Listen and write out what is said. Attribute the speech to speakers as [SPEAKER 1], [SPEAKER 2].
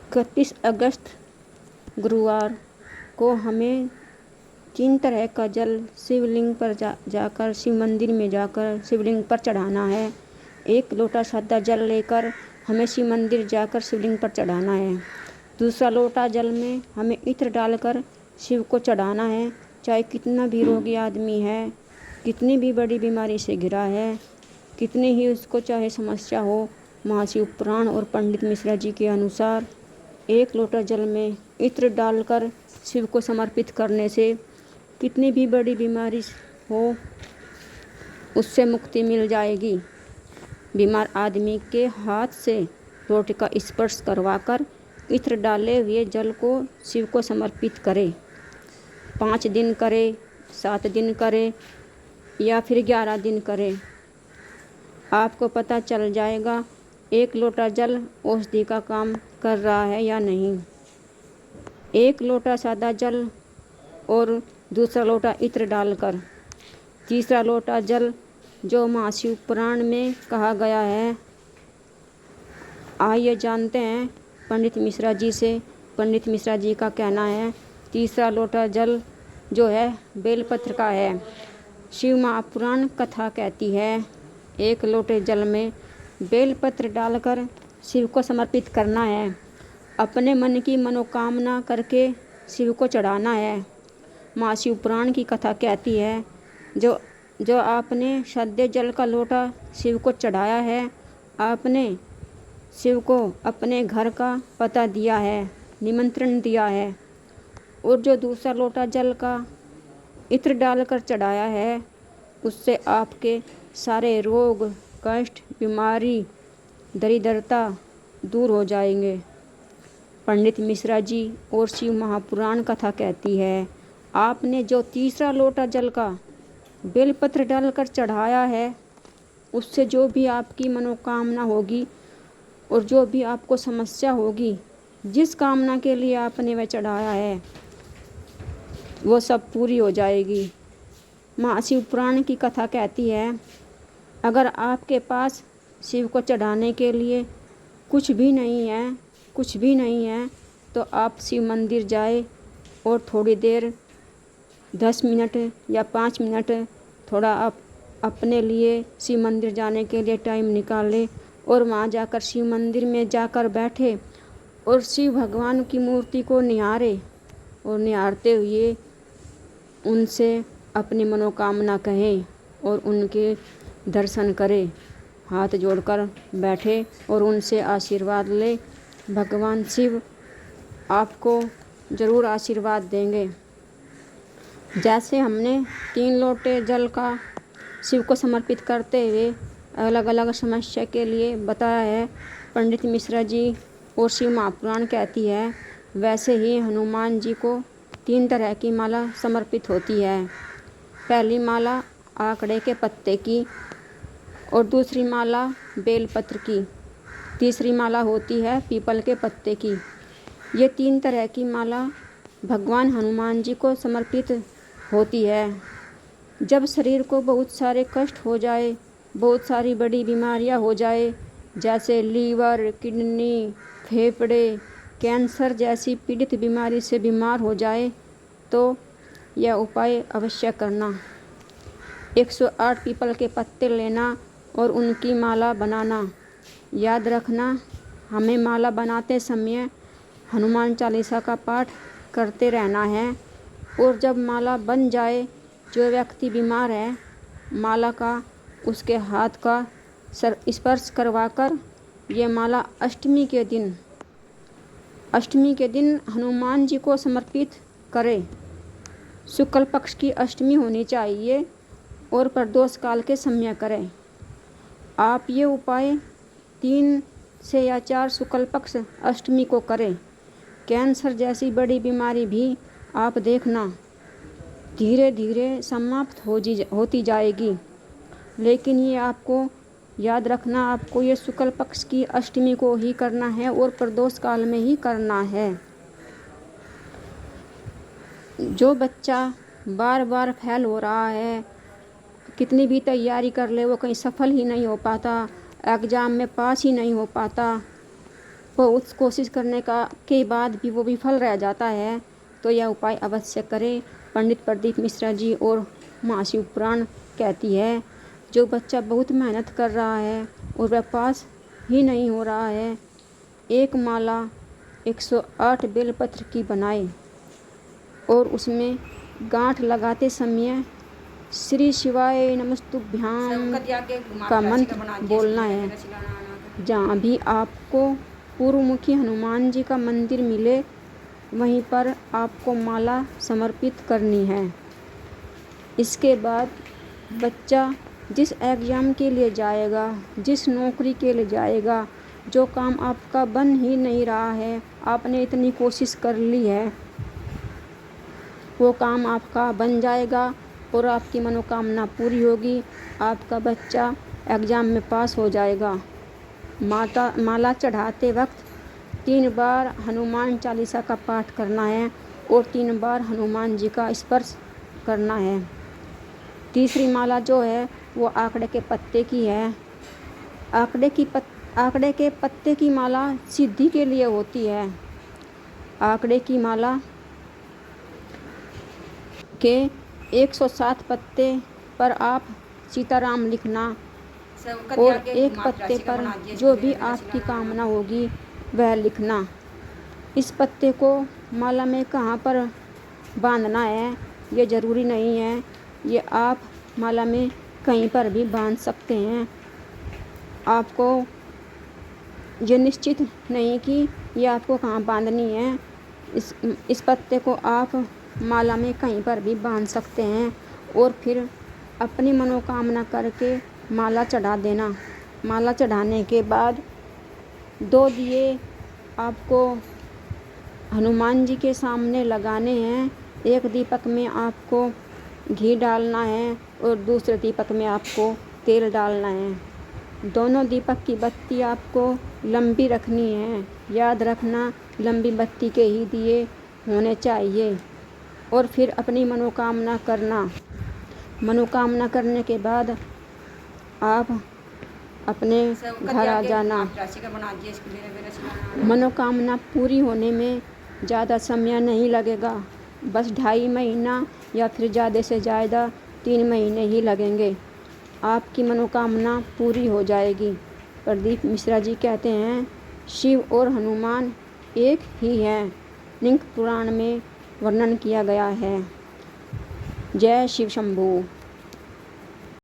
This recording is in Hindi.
[SPEAKER 1] 31 अगस्त गुरुवार को हमें 3 तरह का जल शिवलिंग पर जाकर शिव मंदिर में जाकर शिवलिंग पर चढ़ाना है। 1 लोटा सादा जल लेकर हमें शिव मंदिर जाकर शिवलिंग पर चढ़ाना है। दूसरा लोटा जल में हमें इत्र डालकर शिव को चढ़ाना है। चाहे कितना भी रोगी आदमी है, कितनी भी बड़ी बीमारी से घिरा है, कितनी ही उसको चाहे समस्या हो, महाशिव पुराण और पंडित मिश्रा जी के अनुसार 1 लोटा जल में इत्र डालकर शिव को समर्पित करने से कितनी भी बड़ी बीमारी हो उससे मुक्ति मिल जाएगी। बीमार आदमी के हाथ से लोटे का स्पर्श करवाकर इत्र डाले हुए जल को शिव को समर्पित करें। 5 दिन करें, 7 दिन करें या फिर 11 दिन करें। आपको पता चल जाएगा 1 लोटा जल औषधि का काम कर रहा है या नहीं। 1 लोटा सादा जल और दूसरा लोटा इत्र डालकर तीसरा लोटा जल जो महाशिव पुराण में कहा गया है, आइए जानते हैं पंडित मिश्रा जी से। पंडित मिश्रा जी का कहना है तीसरा लोटा जल जो है बेलपत्र का है। शिव महापुराण कथा कहती है 1 लोटे जल में बेलपत्र डालकर शिव को समर्पित करना है। अपने मन की मनोकामना करके शिव को चढ़ाना है। महाशिव पुराण की कथा कहती है जो आपने सद्य जल का लोटा शिव को चढ़ाया है, आपने शिव को अपने घर का पता दिया है, निमंत्रण दिया है। और जो दूसरा लोटा जल का इत्र डालकर चढ़ाया है, उससे आपके सारे रोग, कष्ट, बीमारी, दरिद्रता दूर हो जाएंगे। पंडित मिश्रा जी और शिव महापुराण कथा कहती है आपने जो तीसरा लोटा जल का बेलपत्र डालकर चढ़ाया है, उससे जो भी आपकी मनोकामना होगी और जो भी आपको समस्या होगी, जिस कामना के लिए आपने वह चढ़ाया है, वो सब पूरी हो जाएगी। महाशिव पुराण की कथा कहती है अगर आपके पास शिव को चढ़ाने के लिए कुछ भी नहीं है तो आप शिव मंदिर जाए और थोड़ी देर 10 मिनट या 5 मिनट थोड़ा आप अपने लिए शिव मंदिर जाने के लिए टाइम निकालें और वहाँ जाकर शिव मंदिर में जाकर बैठे और शिव भगवान की मूर्ति को निहारे और निहारते हुए उनसे अपनी मनोकामना कहें और उनके दर्शन करें। हाथ जोड़कर बैठे और उनसे आशीर्वाद ले। भगवान शिव आपको ज़रूर आशीर्वाद देंगे। जैसे हमने 3 लोटे जल का शिव को समर्पित करते हुए अलग अलग समस्या के लिए बताया है पंडित मिश्रा जी और शिव महापुराण कहती है, वैसे ही हनुमान जी को 3 तरह की माला समर्पित होती है। पहली माला आकड़े के पत्ते की और दूसरी माला बेलपत्र की, तीसरी माला होती है पीपल के पत्ते की। ये 3 तरह की माला भगवान हनुमान जी को समर्पित होती है। जब शरीर को बहुत सारे कष्ट हो जाए, बहुत सारी बड़ी बीमारियां हो जाए, जैसे लीवर, किडनी, फेफड़े, कैंसर जैसी पीड़ित बीमारी से बीमार हो जाए, तो यह उपाय अवश्य करना। 108 पीपल के पत्ते लेना और उनकी माला बनाना। याद रखना, हमें माला बनाते समय हनुमान चालीसा का पाठ करते रहना है। और जब माला बन जाए, जो व्यक्ति बीमार है, माला का उसके हाथ का स्पर्श करवाकर ये माला अष्टमी के दिन हनुमान जी को समर्पित करें। शुक्ल पक्ष की अष्टमी होनी चाहिए और प्रदोष काल के समय करें। आप ये उपाय 3 से या 4 शुक्ल पक्ष अष्टमी को करें। कैंसर जैसी बड़ी बीमारी भी आप देखना धीरे धीरे समाप्त होती जाएगी। लेकिन ये आपको याद रखना, आपको ये शुक्ल पक्ष की अष्टमी को ही करना है और प्रदोष काल में ही करना है। जो बच्चा बार बार फेल हो रहा है, कितनी भी तैयारी कर ले वो कहीं सफल ही नहीं हो पाता, एग्ज़ाम में पास ही नहीं हो पाता, बहुत कोशिश करने के बाद भी वो विफल रह जाता है तो यह उपाय अवश्य करें। पंडित प्रदीप मिश्रा जी और माँ शिव पुराण कहती है, जो बच्चा बहुत मेहनत कर रहा है और वह पास ही नहीं हो रहा है, एक माला 108 बेलपत्र की बनाए और उसमें गांठ लगाते समय श्री शिवाय नमस्तुभ्याम का मंत्र बोलना है। जहाँ भी आपको पूर्वमुखी हनुमान जी का मंदिर मिले वहीं पर आपको माला समर्पित करनी है। इसके बाद बच्चा जिस एग्ज़ाम के लिए जाएगा, जिस नौकरी के लिए जाएगा, जो काम आपका बन ही नहीं रहा है, आपने इतनी कोशिश कर ली है, वो काम आपका बन जाएगा और आपकी मनोकामना पूरी होगी। आपका बच्चा एग्ज़ाम में पास हो जाएगा। माला चढ़ाते वक्त 3 बार हनुमान चालीसा का पाठ करना है और 3 बार हनुमान जी का स्पर्श करना है। तीसरी माला जो है वो आंकड़े के पत्ते की है। आंकड़े के पत्ते की माला सिद्धि के लिए होती है। आंकड़े की माला के 107 पत्ते पर आप सीताराम लिखना और एक पत्ते पर जो भी आपकी कामना होगी वह लिखना। इस पत्ते को माला में कहाँ पर बांधना है ये ज़रूरी नहीं है, ये आप माला में कहीं पर भी बांध सकते हैं। आपको ये निश्चित नहीं कि ये आपको कहाँ बांधनी है। इस पत्ते को आप माला में कहीं पर भी बांध सकते हैं और फिर अपनी मनोकामना करके माला चढ़ा देना। माला चढ़ाने के बाद 2 दिए आपको हनुमान जी के सामने लगाने हैं। एक दीपक में आपको घी डालना है और दूसरे दीपक में आपको तेल डालना है। दोनों दीपक की बत्ती आपको लंबी रखनी है। याद रखना, लंबी बत्ती के ही दिए होने चाहिए। और फिर अपनी मनोकामना करना। मनोकामना करने के बाद आप अपने घर आ जाना। मनोकामना पूरी होने में ज़्यादा समय नहीं लगेगा, बस 2.5 महीना या फिर ज़्यादा से ज़्यादा 3 महीने ही लगेंगे। आपकी मनोकामना पूरी हो जाएगी। प्रदीप मिश्रा जी कहते हैं, शिव और हनुमान एक ही हैं, लिंग पुराण में वर्णन किया गया है। जय शिव शंभू।